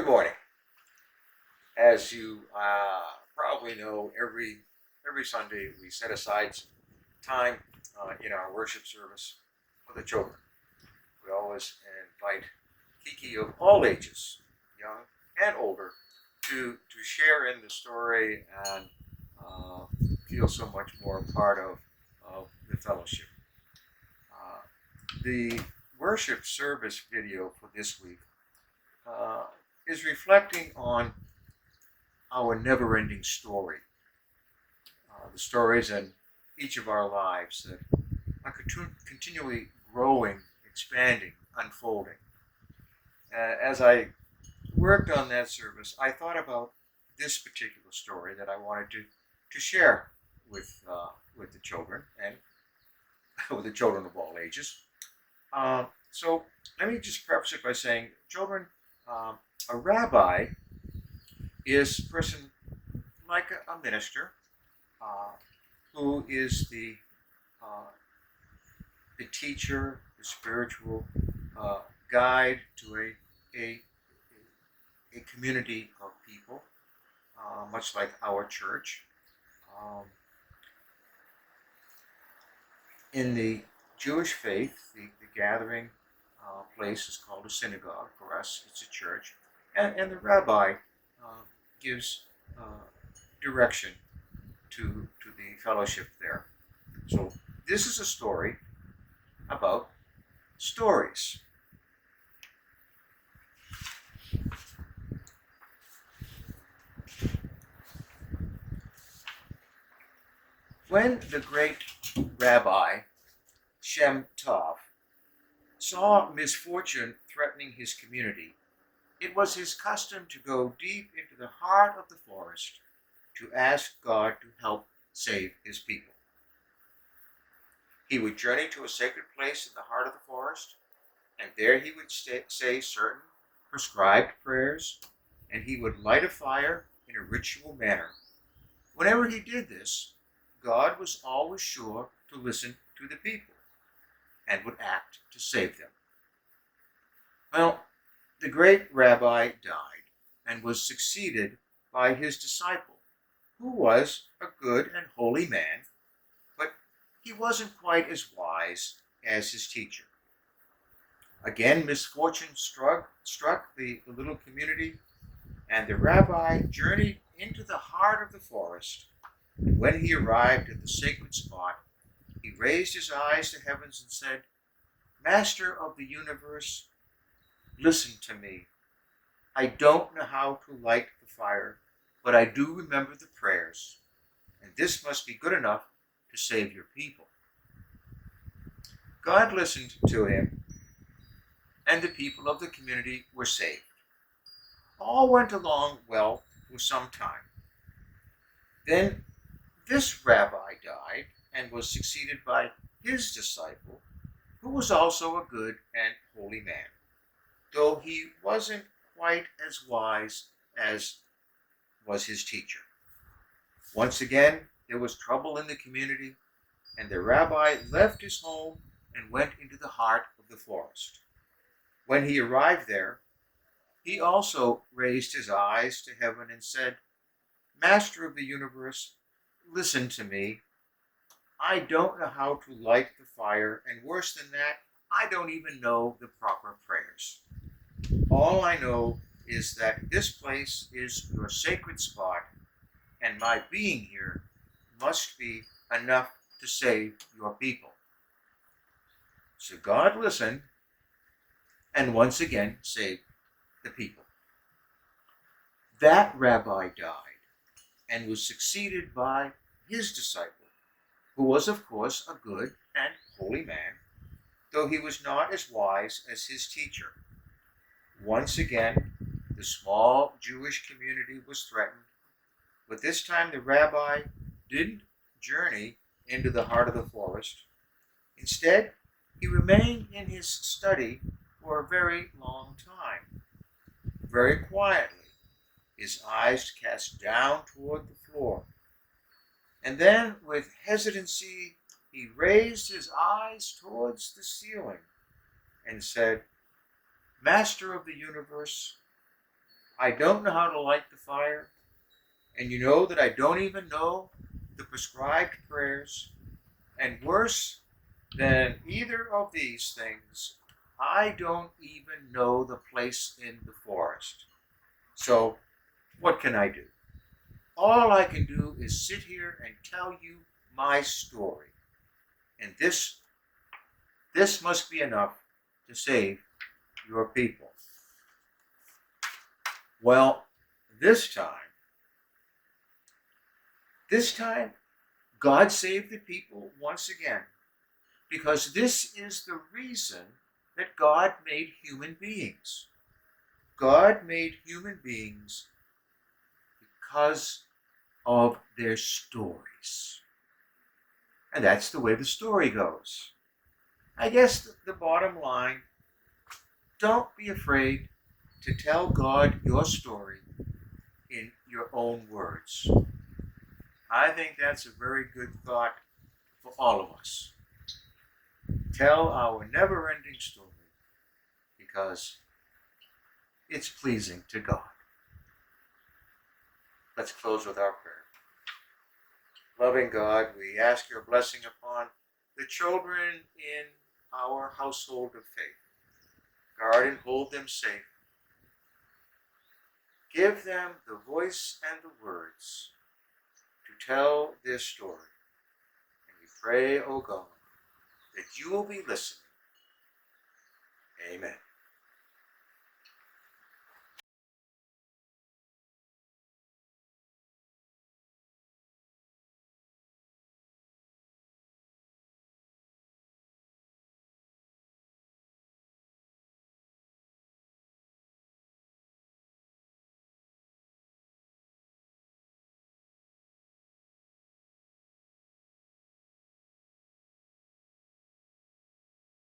morning. As you probably know, every Sunday we set aside some time in our worship service for the children. We always invite Keiki of all ages, young and older, to share in the story and uh, feel so much more part of the fellowship. Uh, the worship service video for this week uh, is reflecting on our never-ending story, the stories in each of our lives that are continually growing, expanding, unfolding. As I worked on that service, I thought about this particular story that I wanted to share with the children and with the children of all ages. So let me just preface it by saying, children, a rabbi is a person like a minister uh, who is uh, the teacher, the spiritual guide to a community of people, much like our church. Um, in the Jewish faith, the gathering place is called a synagogue. For us, it's a church. And the rabbi uh, gives direction to the fellowship there. So this is a story about stories. When the great rabbi Shem Tov saw misfortune threatening his community, it was his custom to go deep into the heart of the forest to ask God to help save his people. He would journey to a sacred place in the heart of the forest, and there he would say certain prescribed prayers, and he would light a fire in a ritual manner. Whenever he did this, God was always sure to listen to the people and would act to save them. Well, the great rabbi died and was succeeded by his disciple, who was a good and holy man, but he wasn't quite as wise as his teacher. Again, misfortune struck the little community, and the rabbi journeyed into the heart of the forest. And when he arrived at the sacred spot, he raised his eyes to heavens and said, "Master of the universe, listen to me. I don't know how to light the fire, but I do remember the prayers, and this must be good enough to save your people." God listened to him, and the people of the community were saved. All went along well for some time. Then this rabbi died and was succeeded by his disciple, who was also a good and holy man, though he wasn't quite as wise as was his teacher. Once again, there was trouble in the community, and the rabbi left his home and went into the heart of the forest. When he arrived there, he also raised his eyes to heaven and said, "Master of the universe, listen to me. I don't know how to light the fire, and worse than that, I don't even know the proper prayers. All I know is that this place is your sacred spot, and my being here must be enough to save your people." So God listened and once again saved the people. That rabbi died and was succeeded by his disciple, who was, of course, a good and holy man, though he was not as wise as his teacher. Once again, the small Jewish community was threatened, but this time the rabbi didn't journey into the heart of the forest. Instead, he remained in his study for a very long time, very quietly, his eyes cast down toward the floor. And then, with hesitancy, he raised his eyes towards the ceiling and said, "Master of the universe, I don't know how to light the fire, and you know that I don't even know the prescribed prayers, and worse than either of these things, I don't even know the place in the forest. So, what can I do? All I can do is sit here and tell you my story. And this must be enough to save your people. Well, this time, God saved the people once again, because this is the reason that God made human beings. God made human beings because of their stories. And that's the way the story goes. I guess the bottom line, don't be afraid to tell God your story in your own words. I think that's a very good thought for all of us. Tell our never-ending story because it's pleasing to God. Let's close with our prayer. Loving God, we ask your blessing upon the children in our household of faith. Guard and hold them safe. Give them the voice and the words to tell their story. And we pray, O God, that you will be listening. Amen.